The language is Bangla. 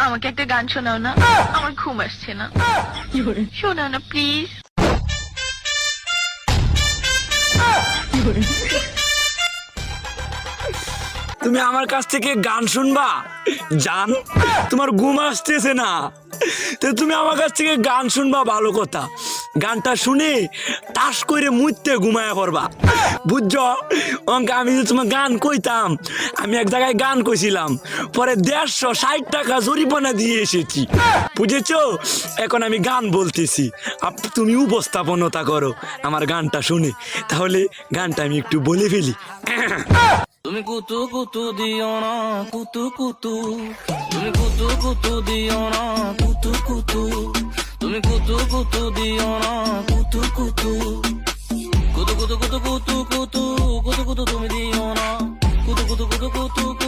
আমাকে একটা গান শোনাও না, আমার ঘুম আসছে না। শোনাও না প্লিজ। তুমি আমার কাছ থেকে গান শুনবা? জান, তোমার ঘুম আসতেছে না, তো তুমি আমার কাছ থেকে গান শুনবা ভালো কথা। গানটা শুনে তাস করে মুইতে ঘুমায়া পড়বা, বুঝছো? অঙ্কে আমি যে তোমার গান কইতাম, আমি এক জায়গায় গান কইছিলাম, পরে 160 টাকা জরিমানা দিয়ে এসেছি, বুঝেছো? এখন আমি গান বলতেছি, তুমি উপস্থাপনতা করো আমার গানটা শুনে। তাহলে গানটা আমি একটু বলে ফেলি। তুমি কুতু কুতু দিও না কুতু কুতু, তুমি কুতু কুতু দিও না কুতু কুতু, তুমি কুতু কুতু দিও না কুতু কুতু, কুতু কুতু কুতু কুতু কুতু কুতু কুতু তুমি দিও না কুতু কুতু কুতু কুতু